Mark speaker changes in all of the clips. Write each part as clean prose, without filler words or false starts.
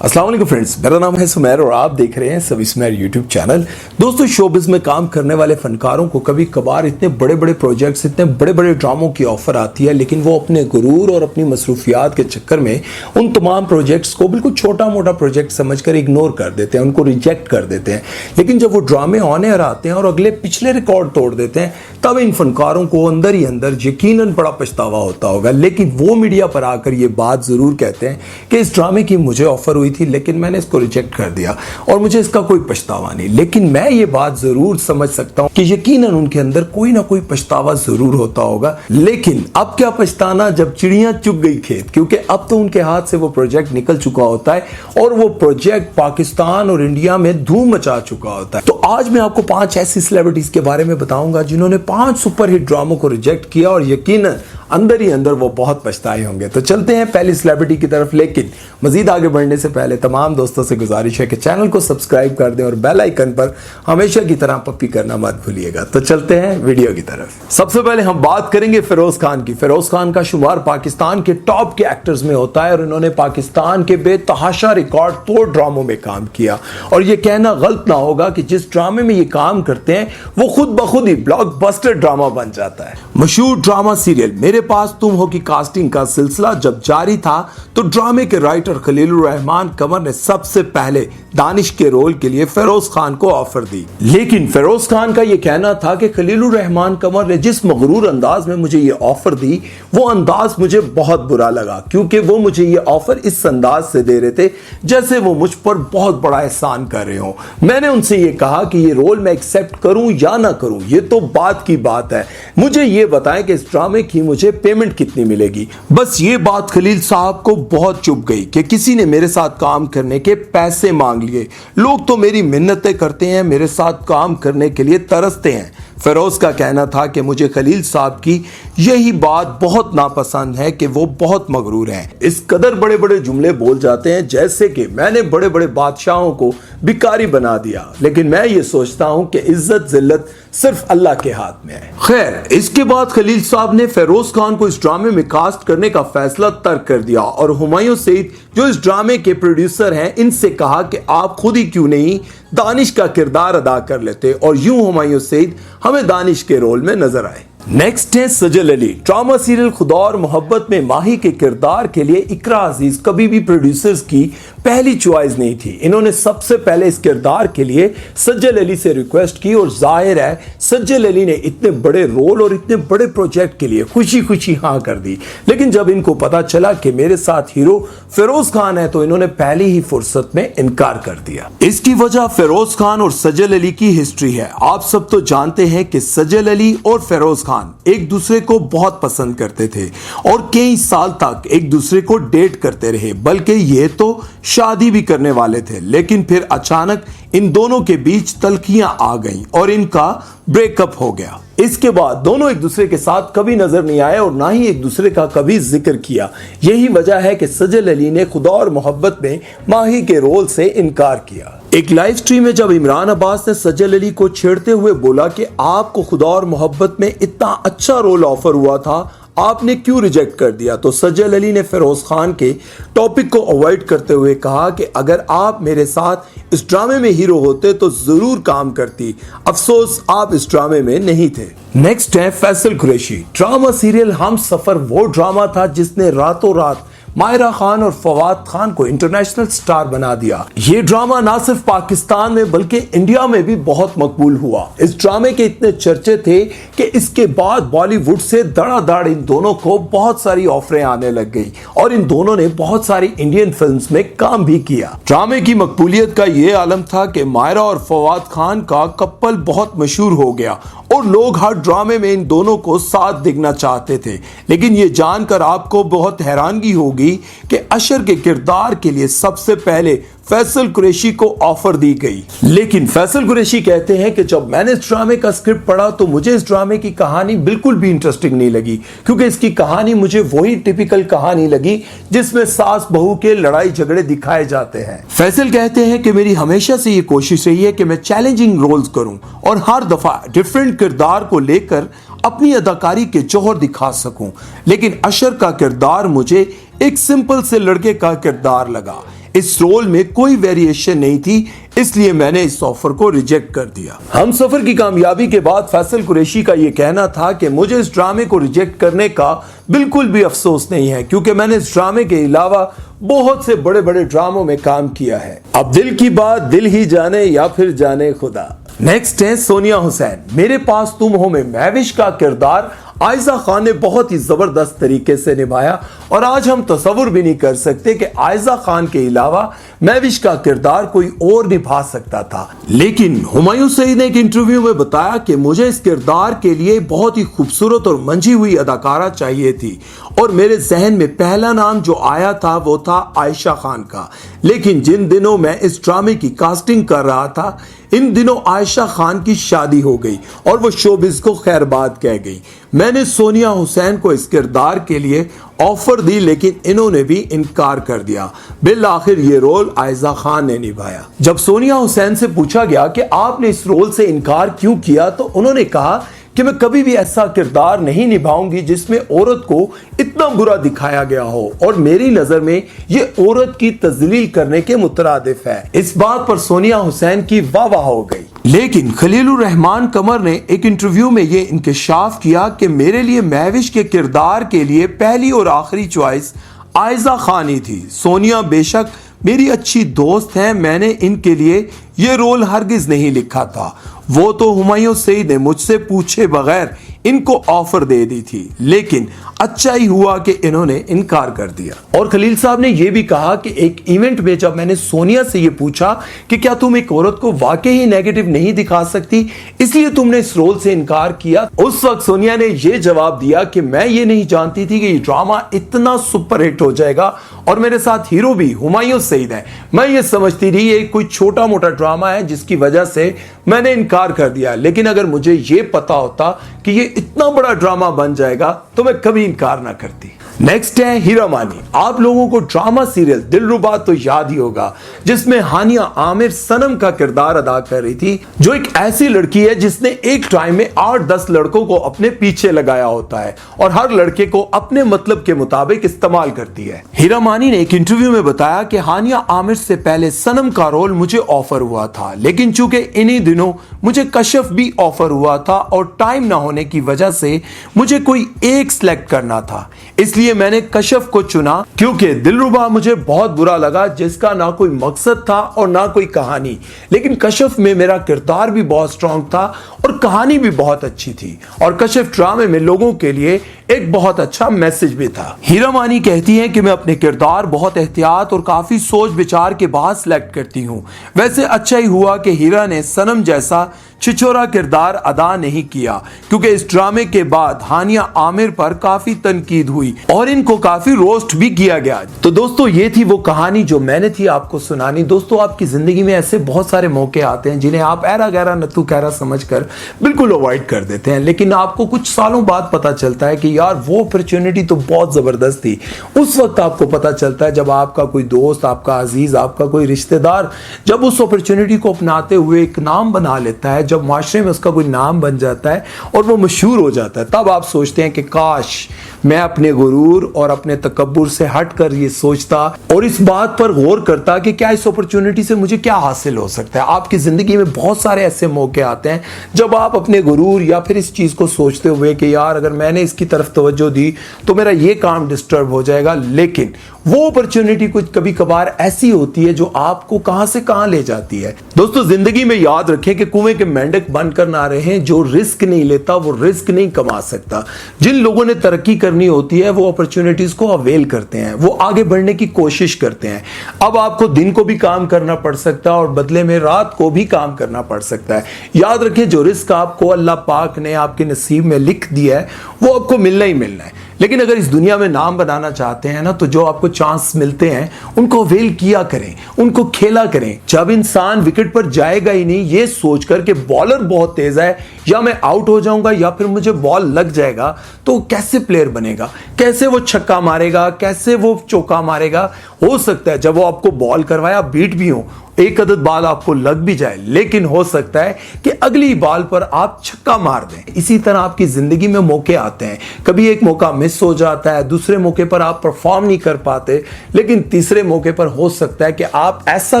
Speaker 1: अस्सलाम वालेकुम फ्रेंड्स, मेरा नाम है सुमेर और आप देख रहे हैं सभी सुमेर यूट्यूब चैनल। दोस्तों, शोबिज़ में काम करने वाले फनकारों को कभी कभार इतने बड़े बड़े प्रोजेक्ट्स, इतने बड़े बड़े ड्रामों की ऑफर आती है, लेकिन वो अपने गुरूर और अपनी मसरूफियात के चक्कर में उन तमाम प्रोजेक्ट्स को बिल्कुल छोटा मोटा प्रोजेक्ट समझकर इग्नोर कर देते हैं, उनको रिजेक्ट कर देते हैं। लेकिन जब वो ड्रामे ऑन एयर आते हैं और अगले पिछले रिकॉर्ड तोड़ देते हैं, तब इन फनकारों को अंदर ही अंदर यकीनन बड़ा पछतावा होता होगा। लेकिन वो मीडिया पर आकर ये बात जरूर कहते हैं कि इस ड्रामे की मुझे ऑफर हुई थी, लेकिन मैंने इसको रिजेक्ट कर दिया और मुझे इसका कोई पछतावा नहीं। लेकिन मैं ये बात जरूर समझ सकता हूं कि यकीनन उनके अंदर कोई ना कोई पछतावा जरूर होता होगा। लेकिन अब क्या पछताना जब चिड़ियां चुग गई खेत, क्योंकि अब तो उनके हाथ से वो प्रोजेक्ट निकल चुका होता है और वो प्रोजेक्ट पाकिस्तान और इंडिया में धूम मचा चुका होता है। तो आज मैं आपको 5 ऐसी सेलिब्रिटीज के बारे में बताऊंगा जिन्होंने 5 सुपरहिट ड्रामों को रिजेक्ट किया और यकीनन अंदर ही अंदर वो बहुत पछताए होंगे। तो चलते हैं पहली सेलिब्रिटी की तरफ। लेकिन मजीद आगे बढ़ने से पहले तमाम दोस्तों से गुजारिश है कि चैनल को सब्सक्राइब कर दें और बेल आइकन पर हमेशा की तरह पप्पी करना मत भूलिएगा। तो चलते हैं वीडियो की तरफ। सबसे पहले हम बात करेंगे फिरोज खान की। फिरोज खान का शुमार पाकिस्तान के टॉप के एक्टर्स में होता है और इन्होंने पाकिस्तान के बेतहाशा रिकॉर्ड तोड़ ड्रामों में काम किया। और ये कहना गलत ना होगा कि जिस ड्रामे में ये काम करते हैं वो खुद ब खुद ही ब्लॉकबस्टर ड्रामा बन जाता है। मशहूर ड्रामा सीरियल मेरे पास तुम हो की कास्टिंग का सिलसिला जब जारी था तो ड्रामे के राइटर खलीलुर रहमान कमर ने सबसे पहले दानिश के रोल के लिए फिरोज खान को ऑफर दी। लेकिन फिरोज खान का यह कहना था कि खलीलुर रहमान कमर ने जिस मगरूर अंदाज में मुझे ये ऑफर दी, वो अंदाज मुझे बहुत बुरा लगा, क्योंकि वो मुझे ये ऑफर इस अंदाज से दे रहे थे जैसे वो मुझ पर बहुत बड़ा एहसान कर रहे हो। मैंने उनसे ये कहा कि ये रोल मैं एक्सेप्ट करूं या ना करूं, ये तो बात की बात है, मुझे ये बताएं कि इस ड्रामे की मुझे पेमेंट कितनी मिलेगी। बस ये बात खलील साहब को बहुत चुभ गई कि किसी ने मेरे साथ काम करने के पैसे मांग लिए। लोग तो मेरी मिन्नतें करते हैं, मेरे साथ काम करने के लिए तरसते हैं। फिरोज का कहना था कि मुझे खलील साहब की यही बात बहुत नापसंद है कि वो बहुत मगरूर हैं। इस कदर बड़े बड़े जुमले बोल जाते हैं जैसे कि मैंने बड़े बड़े बादशाहों को भिखारी बना दिया। लेकिन मैं ये सोचता हूं कि इज्जत जिल्लत सिर्फ अल्लाह के हाथ में है। खैर, इसके बाद खलील साहब ने फिरोज खान को इस ड्रामे में कास्ट करने का फैसला तर्क कर दिया और हुमायूं सईद जो इस ड्रामे के प्रोड्यूसर हैं, इनसे कहा कि आप खुद ही क्यों नहीं दानिश का किरदार अदा कर लेते, और यूं हुमायूं सईद हमें दानिश के रोल में नजर आए। नेक्स्ट है सजल अली। ड्रामा सीरियल खुदा और मोहब्बत में माही के किरदार के लिए इकरा अजीज कभी भी प्रोड्यूसर्स की पहली चॉइस नहीं थी। इन्होंने सबसे पहले इस किरदार के लिए सज्जल अली से रिक्वेस्ट की और जाहिर है सज्जल अली ने इतने बड़े रोल और इतने बड़े प्रोजेक्ट के लिए खुशी खुशी हाँ कर दी। लेकिन जब इनको पता चला कि मेरे साथ हीरो फिरोज खान है तो इन्होंने पहली ही फुर्सत में इनकार कर दिया। इसकी वजह फिरोज खान और सज्जल अली की हिस्ट्री है। आप सब तो जानते हैं कि सज्जल अली और फिरोज खान एक दूसरे को बहुत पसंद करते थे और कई साल तक एक दूसरे को डेट करते रहे, बल्कि ये तो शादी भी करने वाले थे। लेकिन फिर अचानक इन दोनों के बीच तल्खियां आ गईं और इनका ब्रेकअप हो गया। इसके बाद दोनों एक दूसरे के साथ कभी नजर नहीं आए और ना ही एक दूसरे का कभी जिक्र किया। यही वजह है कि सजल अली ने खुदा और मोहब्बत में माही के रोल से इनकार किया। एक लाइव स्ट्रीम में जब इमरान अब्बास ने सजल अली को छेड़ते हुए बोला कि आपको खुदा और मोहब्बत में इतना अच्छा रोल ऑफर हुआ था, आपने क्यों रिजेक्ट कर दिया, तो सज्जल अली ने फिरोज खान के टॉपिक को अवॉइड करते हुए कहा कि अगर आप मेरे साथ इस ड्रामे में हीरो होते तो जरूर काम करती, अफसोस आप इस ड्रामे में नहीं थे। नेक्स्ट है फैसल कुरैशी। ड्रामा सीरियल हम सफर वो ड्रामा था जिसने रातों रात मायरा खान और फवाद खान को इंटरनेशनल स्टार बना दिया। ये ड्रामा ना सिर्फ पाकिस्तान में बल्कि इंडिया में भी बहुत मकबूल हुआ। इस ड्रामे के इतने चर्चे थे कि इसके बाद बॉलीवुड से धड़ाधड़ इन दोनों को बहुत सारी ऑफरें आने लग गई और इन दोनों ने बहुत सारी इंडियन फिल्म्स में काम भी किया। ड्रामे की मकबूलियत का ये आलम था कि मायरा और फवाद खान का कपल बहुत मशहूर हो गया और लोग हर ड्रामे में इन दोनों को साथ देखना चाहते थे। लेकिन ये जानकर आपको बहुत हैरानगी होगी कि अशर के किरदार के लिए सबसे पहले फैसल कुरैशी को ऑफर दी गई। लेकिन फैसल कुरैशी कहते हैं कि जब मैंने इस ड्रामे का स्क्रिप्ट पढ़ा तो मुझे इस ड्रामे की कहानी बिल्कुल भी इंटरेस्टिंग नहीं लगी, क्योंकि इसकी कहानी मुझे वही टिपिकल कहानी लगी जिसमें सास बहू के लड़ाई झगड़े दिखाए जाते हैं। फैसल कहते हैं कि मेरी हमेशा से ये कोशिश रही है कि मैं चैलेंजिंग रोल्स करूं और हर दफा डिफरेंट किरदार को लेकर अपनी अदाकारी के जौहर दिखा सकूं, लेकिन अशर का किरदार मुझे एक सिंपल से लड़के का किरदार लगा। इस रोल में कोई वेरिएशन नहीं थी, इसलिए मैंने इस ऑफर को रिजेक्ट कर दिया। हम सफर की कामयाबी के बाद फैसल कुरैशी का यह कहना था कि मुझे इस ड्रामे को रिजेक्ट करने का बिल्कुल भी अफसोस नहीं है, क्योंकि मैंने इस ड्रामे के अलावा बहुत से बड़े बड़े ड्रामों में काम किया है। अब दिल की बात दिल ही जाने या फिर जाने खुदा। नेक्स्ट है सोनिया हुसैन। मेरे पास तुम हो में महविश का किरदार आयशा खान ने बहुत ही जबरदस्त तरीके से निभाया और आज हम तसव्वुर भी नहीं कर सकते कि आयशा खान के अलावा महविश का किरदार कोई और निभा सकता था। लेकिन हुमायूं सईद ने एक इंटरव्यू में बताया कि मुझे इस किरदार के लिए बहुत ही खूबसूरत और मंझी हुई अदाकारा चाहिए थी और मेरे जहन में पहला नाम जो आया था वो था आयशा खान का। लेकिन जिन दिनों मैं इस ड्रामे की कास्टिंग कर रहा था, इन दिनों आयशा खान की शादी हो गई और वो शोबिज को खैरबाद कह गई। मैंने सोनिया हुसैन को इस किरदार के लिए ऑफर दी, लेकिन इन्होंने भी इनकार कर दिया। बिल आखिर ये रोल आयशा खान ने निभाया। जब सोनिया हुसैन से पूछा गया कि आपने इस रोल से इनकार क्यों किया, तो उन्होंने कहा कि मैं कभी भी ऐसा किरदार नहीं निभाऊंगी जिसमें औरत को इतना बुरा दिखाया गया हो और मेरी नजर में ये औरत की तजलील करने के मुतरादिफ है। इस बात पर सोनिया हुसैन की वाह हो गई। लेकिन खलीलुर रहमान कमर ने एक इंटरव्यू में ये इंकशाफ किया कि मेरे लिए महविश के किरदार के लिए पहली और आखिरी चॉइस आयशा खान ही थी। सोनिया बेशक मेरी अच्छी दोस्त हैं, मैंने इनके लिए ये रोल हरगिज नहीं लिखा था। वो तो हुमायूं सईद ने मुझसे पूछे बगैर इनको ऑफर दे दी थी, लेकिन अच्छा ही हुआ कि इन्होंने इनकार कर दिया। और खलील साहब ने यह भी कहा कि एक इवेंट में जब मैंने सोनिया से यह पूछा कि क्या तुम एक औरत को वाकई ही नेगेटिव नहीं दिखा सकती, इसलिए तुमने इस रोल से इनकार किया, उस वक्त सोनिया ने यह जवाब दिया कि मैं ये नहीं जानती थी कि ये ड्रामा इतना सुपरहिट हो जाएगा और मेरे साथ हीरो भी हुमायूं सईद है। मैं ये समझती थी ये कोई छोटा मोटा ड्रामा है जिसकी वजह से मैंने इनकार कर दिया, लेकिन अगर मुझे ये पता होता कि ये इतना बड़ा ड्रामा बन जाएगा तो मैं कभी इनकार ना करती। नेक्स्ट है हीरा मानी। आप लोगों को ड्रामा सीरियल दिलरुबा तो याद ही होगा, जिसमें हानिया आमिर सनम का किरदार अदा कर रही थी, जो एक ऐसी लड़की है जिसने एक टाइम में 8-10 लड़कों को अपने पीछे लगाया होता है और हर लड़के को अपने मतलब के मुताबिक इस्तेमाल करती है। हीरा मानी ने एक इंटरव्यू में बताया कि हानिया आमिर से पहले सनम का रोल मुझे ऑफर हुआ था, लेकिन चूंकि इन्हीं दिनों मुझे कशफ भी ऑफर हुआ था और टाइम ना होने की वजह से मुझे कोई एक सिलेक्ट करना था, इसलिए मैंने कशफ को चुना, क्योंकि दिलरुबा मुझे बहुत बुरा लगा जिसका ना कोई मकसद था और ना कोई कहानी। लेकिन कशफ में मेरा किरदार भी बहुत स्ट्रांग था और कहानी भी बहुत अच्छी थी और कशफ ड्रामे में लोगों के लिए एक बहुत अच्छा मैसेज भी था। हीरा मानी कहती हैं कि मैं अपने किरदार बहुत एहतियात और काफी सोच विचार के बाद सिलेक्ट करती हूँ। वैसे अच्छा ही हुआ कि हीरा ने सनम जैसा छिछोरा किरदार अदा नहीं किया, क्योंकि इस ड्रामे के बाद हानिया आमिर पर काफी तनकीद हुई और इनको काफी रोस्ट भी किया गया। तो दोस्तों ये थी वो कहानी जो मैंने थी आपको सुनानी। दोस्तों आपकी जिंदगी में ऐसे बहुत सारे मौके आते हैं जिन्हें आप ऐरा गैरा नत्थू कहरा समझकर बिल्कुल अवॉइड कर देते हैं, लेकिन आपको कुछ सालों बाद पता चलता है कि यार वो अपॉर्चुनिटी तो बहुत जबरदस्त थी। उस वक्त आपको पता चलता है जब आपका कोई दोस्त, आपका अजीज, आपका कोई रिश्तेदार जब उस अपॉर्चुनिटी को अपनाते हुए एक नाम बना लेता है, जब माशरे में उसका कोई नाम बन जाता है और वो मशहूर हो जाता है, तब आप सोचते हैं कि काश मैं अपने गुरूर और अपने तकब्बुर से हटकर ये सोचता और इस बात पर गौर करता कि क्या इस अपॉर्चुनिटी से मुझे क्या हासिल हो सकता है। आपकी जिंदगी में बहुत सारे ऐसे मौके आते हैं जब आप अपने गुरूर या फिर इस चीज को सोचते हुए कि यार अगर मैंने इसकी तरफ तवज्जो दी तो मेरा ये काम डिस्टर्ब हो जाएगा, लेकिन वो अपॉर्चुनिटी कुछ कभी कभार ऐसी होती है जो आपको कहां से कहां ले जाती है। दोस्तों जिंदगी में याद रखें कि कुएं के मेंढक बनकर ना रहें। जो रिस्क नहीं लेता वो रिस्क नहीं कमा सकता। जिन लोगों ने तरक्की करनी होती है वो अपॉर्चुनिटीज को अवेल करते हैं, वो आगे बढ़ने की कोशिश करते हैं। अब आपको दिन को भी काम करना पड़ सकता है और बदले में रात को भी काम करना पड़ सकता है। याद रखें जो रिस्क आपको अल्लाह पाक ने आपके नसीब में लिख दिया है वो आपको मिलना ही मिलना है। लेकिन अगर इस दुनिया में नाम बनाना चाहते हैं ना, तो जो आपको चांस मिलते हैं उनको अवेल किया करें, उनको खेला करें। जब इंसान विकेट पर जाएगा ही नहीं ये सोचकर कि बॉलर बहुत तेज है या मैं आउट हो जाऊंगा या फिर मुझे बॉल लग जाएगा, तो कैसे प्लेयर बनेगा, कैसे वो छक्का मारेगा, कैसे वो चौका मारेगा। हो सकता है जब वो आपको बॉल करवाए आप बीट भी हो, एक अदद बाल आपको लग भी जाए, लेकिन हो सकता है कि अगली बाल पर आप छक्का मार दें। इसी तरह आपकी जिंदगी में मौके आते हैं, कभी एक मौका मिस हो जाता है, दूसरे मौके पर आप परफॉर्म नहीं कर पाते, लेकिन तीसरे मौके पर हो सकता है कि आप ऐसा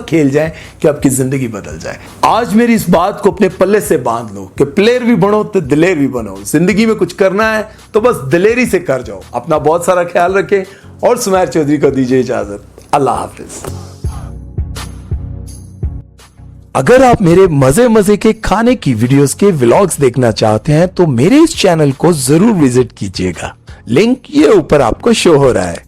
Speaker 1: खेल जाएं कि आपकी जिंदगी बदल जाए। आज मेरी इस बात को अपने पल्ले से बांध लो कि प्लेयर भी बनो तो दिलेर भी बनो। जिंदगी में कुछ करना है तो बस दिलेरी से कर जाओ। अपना बहुत सारा ख्याल रखें और सुमैर चौधरी को दीजिए इजाजत। अल्लाह हाफिज। अगर आप मेरे मजे मजे के खाने की वीडियोस के व्लॉग्स देखना चाहते हैं तो मेरे इस चैनल को जरूर विजिट कीजिएगा। लिंक ये ऊपर आपको शो हो रहा है।